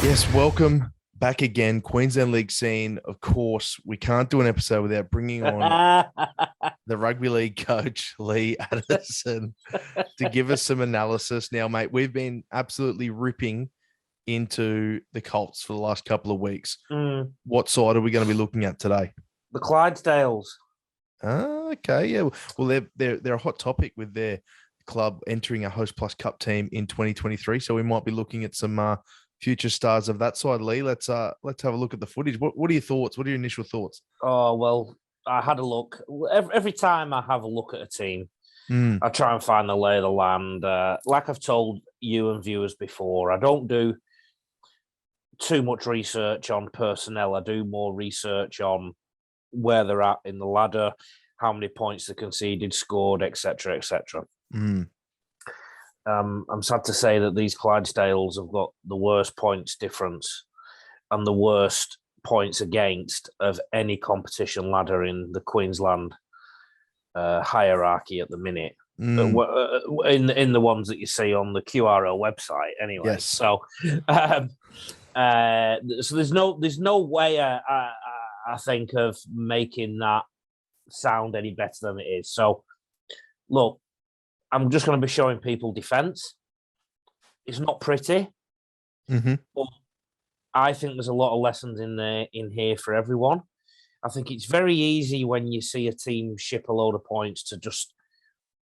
Yes, welcome back again, Queensland League scene. Of course, we can't do an episode without bringing on the rugby league coach, Lee Addison, to give us some analysis. Now, mate, we've been absolutely ripping into the Colts for the last couple of weeks. Mm, What side are we going to be looking at today? the Clydesdales. Okay, yeah. Well, they're a hot topic with their club entering a Host Plus Cup team in 2023. So we might be looking at some future stars of that side. Lee, let's have a look at the footage. What are your thoughts? What are your initial thoughts? Oh, well, I had a look. Every time I have a look at a team, Mm, I try and find the lay of the land. Like I've told you and viewers before, I don't do too much research on personnel. I do more research on where they're at in the ladder, how many points they conceded, scored, etc., etc. mm, I'm sad to say that these Clydesdales have got the worst points difference and the worst points against of any competition ladder in the Queensland hierarchy at the minute. mm. In the ones that you see on the QRL website, anyway. Yes. So there's no way I think of making that sound any better than it is. So look, I'm just going to be showing people defense. It's not pretty, Mm-hmm. but I think there's a lot of lessons in here for everyone. I think it's very easy when you see a team ship a load of points to just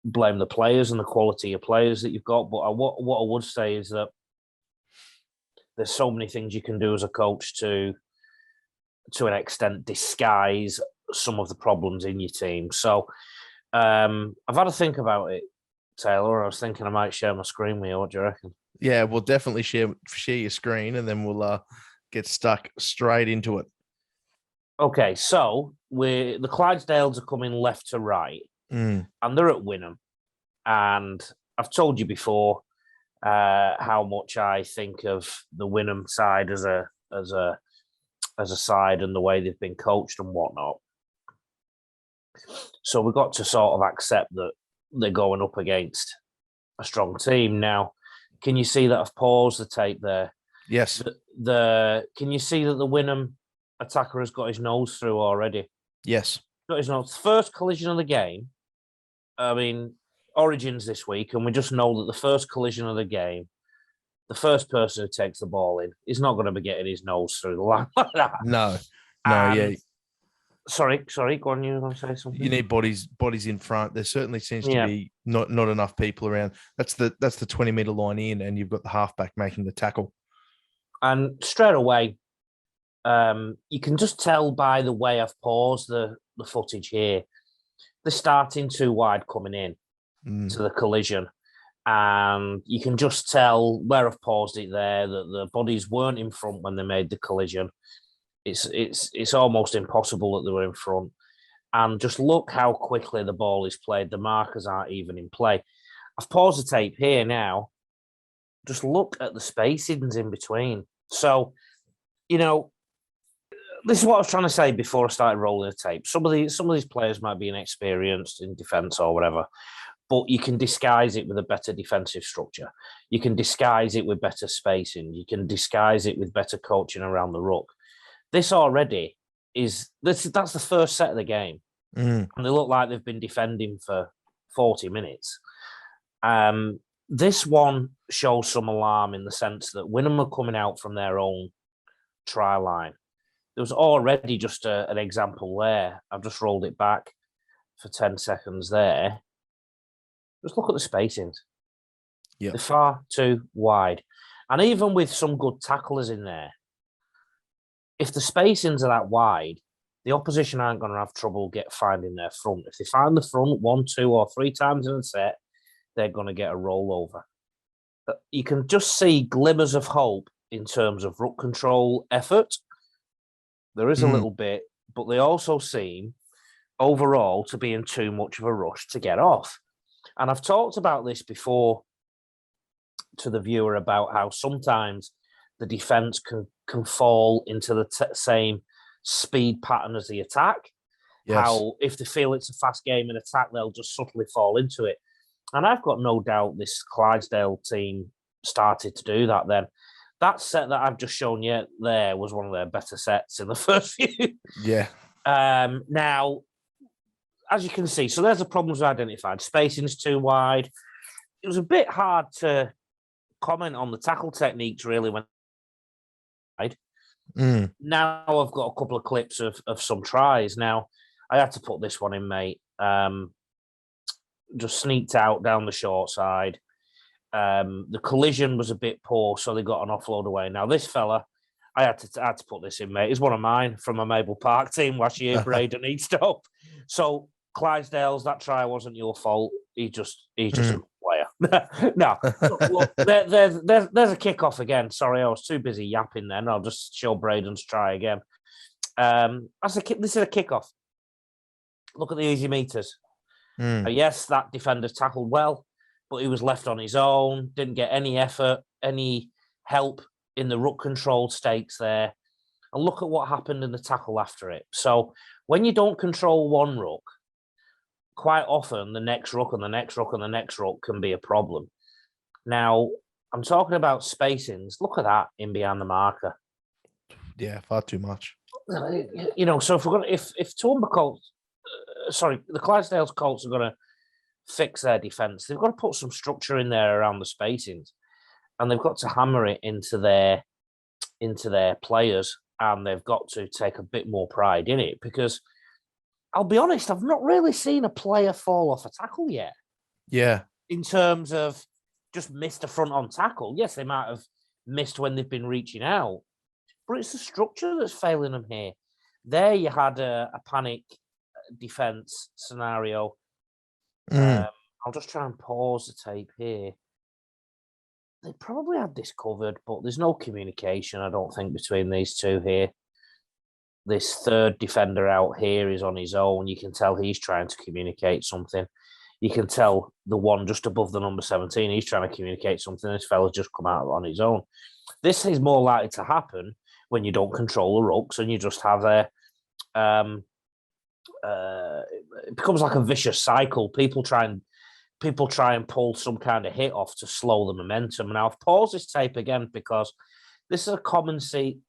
blame the players and the quality of players that you've got. But what I would say is that there's so many things you can do as a coach to an extent disguise some of the problems in your team. So I've had to think about it, Taylor. I was thinking I might share my screen with you. What do you reckon? Yeah, we'll definitely share your screen, and then we'll get stuck straight into it. Okay, so the Clydesdales are coming left to right, Mm, and they're at Wynnum. And I've told you before how much I think of the Wynnum side as a side and the way they've been coached and whatnot. So we've got to sort of accept that they're going up against a strong team. Now, can you see that I've paused the tape there? yes. Can you see that the Wynnum attacker has got his nose through already? Yes. Got his nose. First collision of the game. I mean, Origins this week, and we just know that the first collision of the game, the first person who takes the ball in is not going to be getting his nose through the line like that. No. No. And Yeah. sorry, go on. You want to say something? You need bodies in front. There certainly seems to Yeah. be not enough people around. That's the 20-meter line in, and you've got the halfback making the tackle. And straight away, you can just tell by the way I've paused the footage here. They're starting too wide coming in to the collision. And you can just tell where I've paused it there that the bodies weren't in front when they made the collision. It's almost impossible that they were in front. And just look how quickly the ball is played. The markers aren't even in play. I've paused the tape here now. Just look at the spacings in between. So, this is what I was trying to say before I started rolling the tape. Some of these players might be inexperienced in defence or whatever, but you can disguise it with a better defensive structure. You can disguise it with better spacing. You can disguise it with better coaching around the ruck. This already that's the first set of the game, and they look like they've been defending for 40 minutes. This one shows some alarm in the sense that Wynnum are coming out from their own try line. There was already just an example there. I've just rolled it back for 10 seconds there. Just look at the spacings. Yeah. They're far too wide. And even with some good tacklers in there, if the spacings are that wide, the opposition aren't going to have trouble finding their front. If they find the front 1, 2, or 3 times in a set, they're going to get a rollover. But you can just see glimmers of hope in terms of ruck control effort. There is a little bit, but they also seem overall to be in too much of a rush to get off. And I've talked about this before to the viewer about how sometimes the defense can fall into the same speed pattern as the attack. Yes. How if they feel it's a fast game in attack, they'll just subtly fall into it. And I've got no doubt this Clydesdale team started to do that then. That set that I've just shown you there was one of their better sets in the first few. Yeah. Now, as you can see, so there's the problems we identified. Spacing's too wide. It was a bit hard to comment on the tackle techniques, really, when now I've got a couple of clips of some tries. Now, I had to put this one in, mate. Just sneaked out down the short side. The collision was a bit poor, so they got an offload away. Now, this fella, I had to put this in, mate. He's one of mine from a Maple Park team last year, Braden Eastop. So, Clydesdales, that try wasn't your fault. He's just a player. No, look, there's a kickoff again. Sorry, I was too busy yapping then. I'll just show Braden's try again. This is a kickoff. Look at the easy meters. Yes, that defender's tackled well, but he was left on his own, didn't get any effort, any help in the ruck control stakes there. And look at what happened in the tackle after it. So when you don't control one ruck, quite often the next ruck and the next ruck and the next ruck can be a problem. Now, I'm talking about spacings. Look at that in behind the marker. Yeah, far too much. You know, so if we're going, if Toowoomba Colts, the Clydesdales Colts are going to fix their defense, they've got to put some structure in there around the spacings, and they've got to hammer it into their players, and they've got to take a bit more pride in it, because I'll be honest, I've not really seen a player fall off a tackle yet. Yeah. In terms of just missed a front on tackle. Yes, they might have missed when they've been reaching out, but it's the structure that's failing them here. There you had a panic defense scenario. I'll just try and pause the tape here. They probably had this covered, but there's no communication, I don't think, between these two here. This third defender out here is on his own. You can tell he's trying to communicate something. You can tell the one just above the number 17, he's trying to communicate something. This fella's just come out on his own. This is more likely to happen when you don't control the rucks and you just have it becomes like a vicious cycle. People try and pull some kind of hit off to slow the momentum. Now, I've paused this tape again because this is a common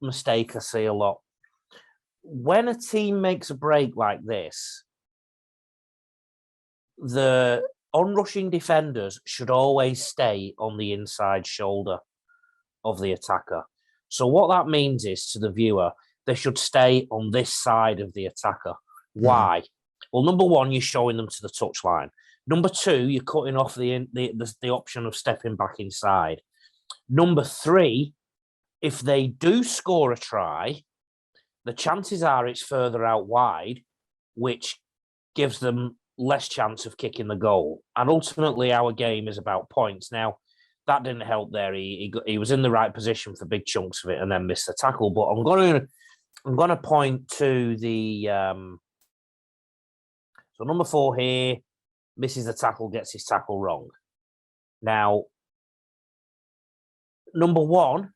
mistake I see a lot. When a team makes a break like this, the onrushing defenders should always stay on the inside shoulder of the attacker. So what that means is, to the viewer, they should stay on this side of the attacker. Why? Well, number one, you're showing them to the touchline. Number two, you're cutting off the option of stepping back inside. Number three, if they do score a try, the chances are it's further out wide, which gives them less chance of kicking the goal. And ultimately, our game is about points. Now, that didn't help there. He was in the right position for big chunks of it and then missed the tackle. But I'm going to point to the so number 4 here misses the tackle, gets his tackle wrong. Now, number 1.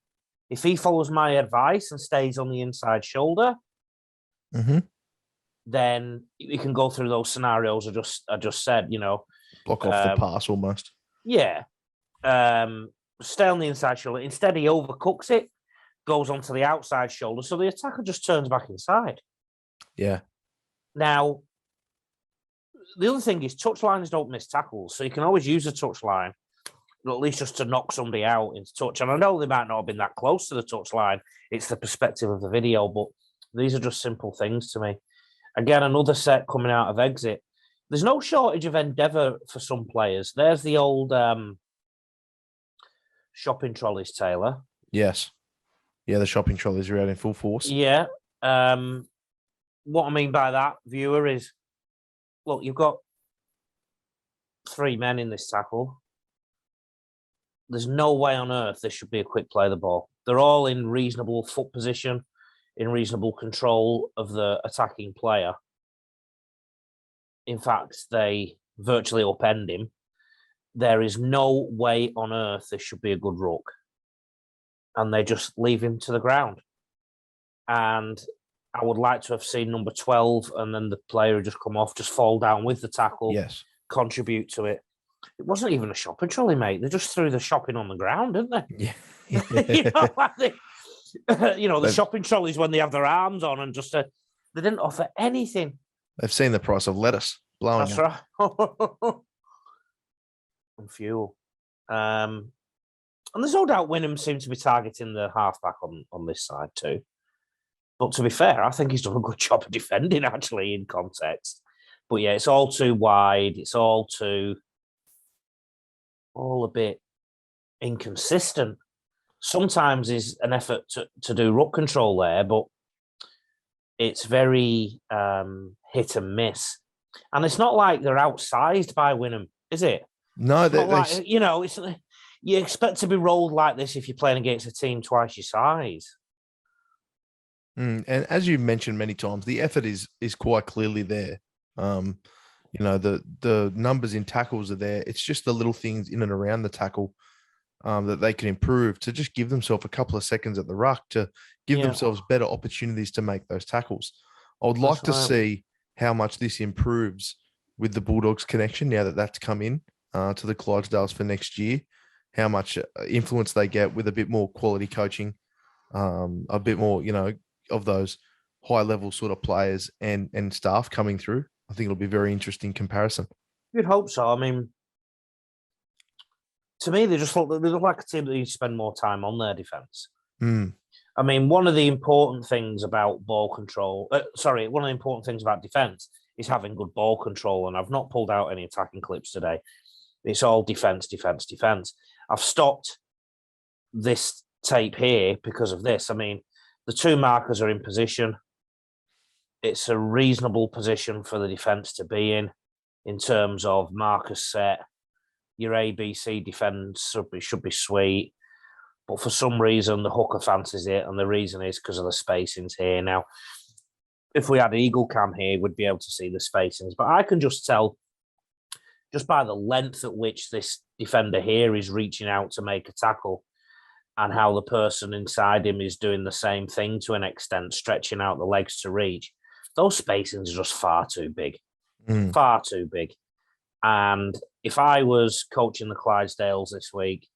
If he follows my advice and stays on the inside shoulder, then we can go through those scenarios I just said, you know. Block off the pass almost. Yeah. Stay on the inside shoulder. Instead, he overcooks it, goes onto the outside shoulder, so the attacker just turns back inside. Yeah. Now, the other thing is touchlines don't miss tackles, so you can always use a touchline, at least just to knock somebody out into touch. And I know they might not have been that close to the touchline. It's the perspective of the video, but these are just simple things to me. Again, another set coming out of exit. There's no shortage of endeavour for some players. There's the old shopping trolleys, Taylor. Yes. Yeah, the shopping trolleys are out in full force. Yeah. What I mean by that, viewer, is, look, you've got 3 men in this tackle. There's no way on earth this should be a quick play of the ball. They're all in reasonable foot position, in reasonable control of the attacking player. In fact, they virtually upend him. There is no way on earth this should be a good ruck. And they just leave him to the ground. And I would like to have seen number 12 and then the player who just come off, just fall down with the tackle, contribute to it. It wasn't even a shopping trolley, mate. They just threw the shopping on the ground, didn't they? Yeah. Like the shopping trolleys when they have their arms on and just they didn't offer anything. They've seen the price of lettuce blowing up. Right. And fuel. And there's no doubt Wynnum seems to be targeting the halfback on this side too. But to be fair, I think he's done a good job of defending, actually, in context. But yeah, it's all too wide. It's all a bit inconsistent. Sometimes is an effort to do ruck control there, but it's very hit and miss. And it's not like they're outsized by Wynnum, is it? No, it's you expect to be rolled like this if you're playing against a team twice your size. And as you mentioned many times, the effort is quite clearly there. The numbers in tackles are there. It's just the little things in and around the tackle that they can improve to just give themselves a couple of seconds at the ruck to give themselves better opportunities to make those tackles. I would like to see how much this improves with the Bulldogs connection now that that's come in to the Clydesdales for next year, how much influence they get with a bit more quality coaching, a bit more, of those high-level sort of players and staff coming through. I think it'll be a very interesting comparison. You'd hope so. I mean, to me, they look like a team that needs to spend more time on their defence. I mean, one of the important things about ball control, one of the important things about defence is having good ball control. And I've not pulled out any attacking clips today. It's all defence, defence, defence. I've stopped this tape here because of this. I mean, the two markers are in position. It's a reasonable position for the defence to be in terms of markers set. Your ABC defence should be sweet. But for some reason, the hooker fancies it, and the reason is because of the spacings here. Now, if we had Eagle Cam here, we'd be able to see the spacings. But I can just tell, just by the length at which this defender here is reaching out to make a tackle, and how the person inside him is doing the same thing to an extent, stretching out the legs to reach. Those spacings are just far too big. Far too big. And if I was coaching the Clydesdales this week,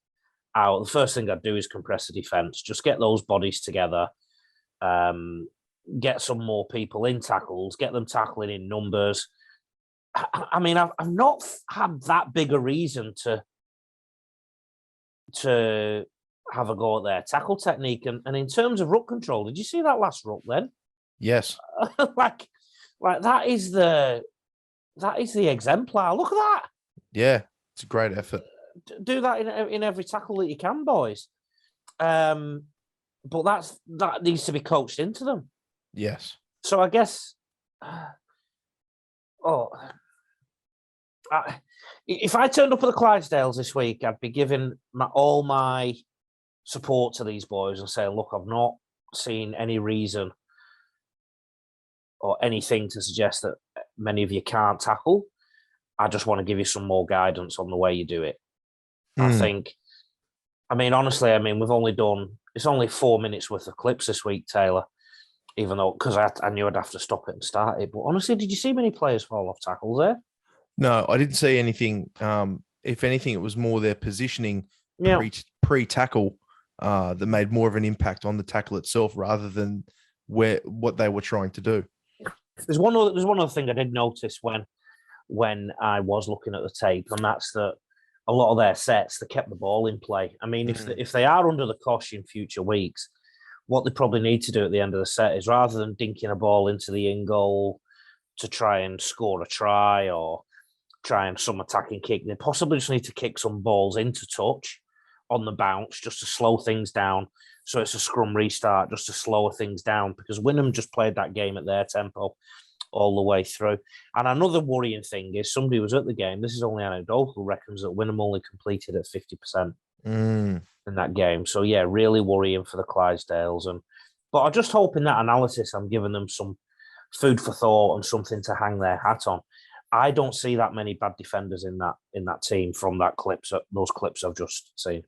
the first thing I'd do is compress the defence. Just get those bodies together, get some more people in tackles, get them tackling in numbers. I mean, I've not had that big a reason to have a go at their tackle technique. And in terms of ruck control, did you see that last ruck then? Yes. like that is the exemplar. Look at that. Yeah, it's a great effort. Do that in every tackle that you can, boys. But that needs to be coached into them. Yes. So I guess, if I turned up at the Clydesdales this week, I'd be giving all my support to these boys and saying, look, I've not seen any reason or anything to suggest that many of you can't tackle. I just want to give you some more guidance on the way you do it. Honestly, we've only done, it's only 4 minutes worth of clips this week, Taylor, even though, because I knew I'd have to stop it and start it. But honestly, did you see many players fall off tackles there? No, I didn't see anything. If anything, it was more their positioning pre-tackle that made more of an impact on the tackle itself rather than what they were trying to do. There's one other thing I did notice when I was looking at the tape, and that's that a lot of their sets, they kept the ball in play. I mean, if they are under the cosh in future weeks, what they probably need to do at the end of the set is, rather than dinking a ball into the in goal to try and score a try or try and some attacking kick, they possibly just need to kick some balls into touch on the bounce just to slow things down. So it's a scrum restart just to slow things down, because Wynnum just played that game at their tempo all the way through. And another worrying thing is, somebody who was at the game, this is only anecdotal, reckons that Wynnum only completed at 50% in that game. So yeah, really worrying for the Clydesdales. But I'm just hoping that analysis, I'm giving them some food for thought and something to hang their hat on. I don't see that many bad defenders in that team from those clips I've just seen.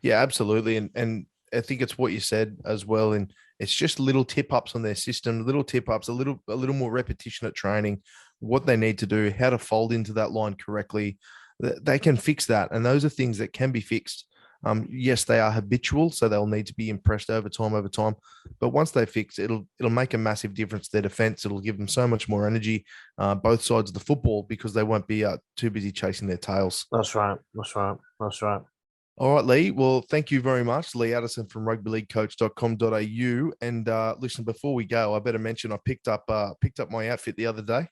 Yeah, absolutely. And I think it's what you said as well. And it's just little tip-ups on their system, little tip-ups, a little more repetition at training, what they need to do, how to fold into that line correctly. They can fix that. And those are things that can be fixed. Yes, they are habitual, so they'll need to be impressed over time. But once they fix, it'll make a massive difference to their defense. It'll give them so much more energy, both sides of the football, because they won't be too busy chasing their tails. That's right. All right, Lee. Well, thank you very much, Lee Addison from rugbyleaguecoach.com.au. And listen, before we go, I better mention I picked up my outfit the other day.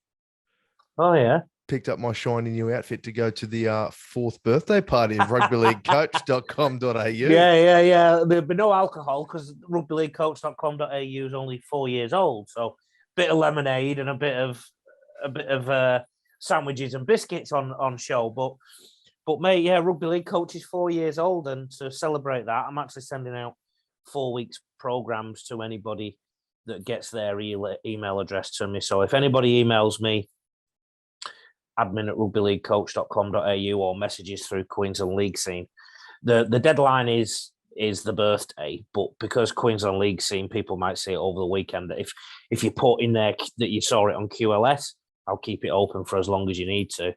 Oh yeah. Picked up my shiny new outfit to go to the fourth birthday party of rugbyleaguecoach.com.au. Yeah. There'll be no alcohol because rugbyleaguecoach.com.au is only 4 years old. So a bit of lemonade and a bit of sandwiches and biscuits on show. But mate, yeah, Rugby League Coach is 4 years old, and to celebrate that, I'm actually sending out 4 weeks programs to anybody that gets their email address to me. So if anybody emails me, admin@rugbyleaguecoach.com.au, or messages through Queensland League Scene, the deadline is the birthday. But because Queensland League Scene, people might see it over the weekend. If you put in there that you saw it on QLS, I'll keep it open for as long as you need to.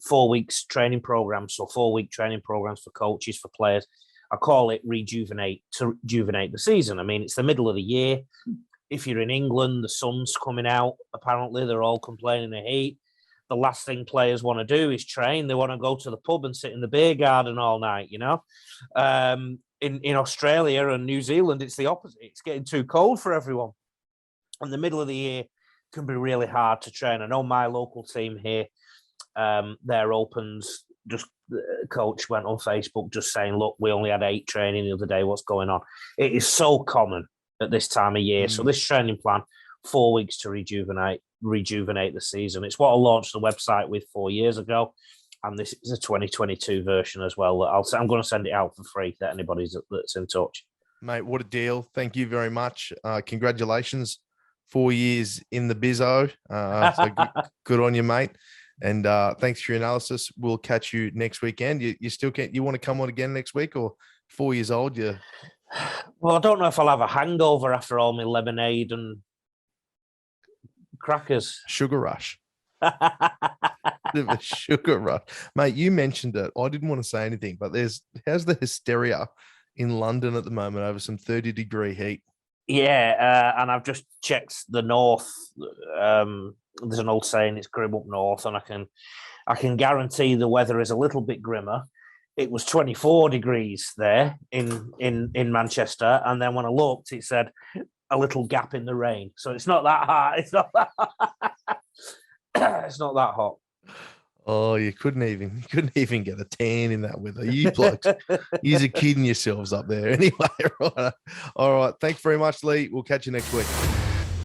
4 weeks training programs, so 4-week training programs for coaches, for players. I call it rejuvenate the season. I mean, it's the middle of the year. If you're in England, the sun's coming out. Apparently, they're all complaining of heat. The last thing players want to do is train. They want to go to the pub and sit in the beer garden all night, you know. In Australia and New Zealand, it's the opposite. It's getting too cold for everyone. And the middle of the year can be really hard to train. I know my local team here, their opens, just the coach went on Facebook just saying, look, we only had 8 training the other day. What's going on? It is so common at this time of year. So this training plan, 4 weeks to rejuvenate the season. It's what I launched the website with 4 years ago. And this is a 2022 version as well. I'm going to send it out for free to anybody that's in touch. Mate, what a deal. Thank you very much. Congratulations. 4 years in the bizzo. So good on you, mate. And thanks for your analysis. We'll catch you next weekend. You still can't. You want to come on again next week, or 4 years old? You. Well, I don't know if I'll have a hangover after all my lemonade and crackers. Sugar rush. Bit of a sugar rush, mate. You mentioned it. I didn't want to say anything, but how's the hysteria in London at the moment over some 30-degree heat? Yeah, and I've just checked the north. There's an old saying, it's grim up north, and I can guarantee the weather is a little bit grimmer. It was 24 degrees there in Manchester, and then when I looked, it said a little gap in the rain. So it's not that hot. It's not that it's not that hot. Oh, you couldn't even get a tan in that weather. You blokes, you're kidding yourselves up there. Anyway, right. All right. Thanks very much, Lee. We'll catch you next week.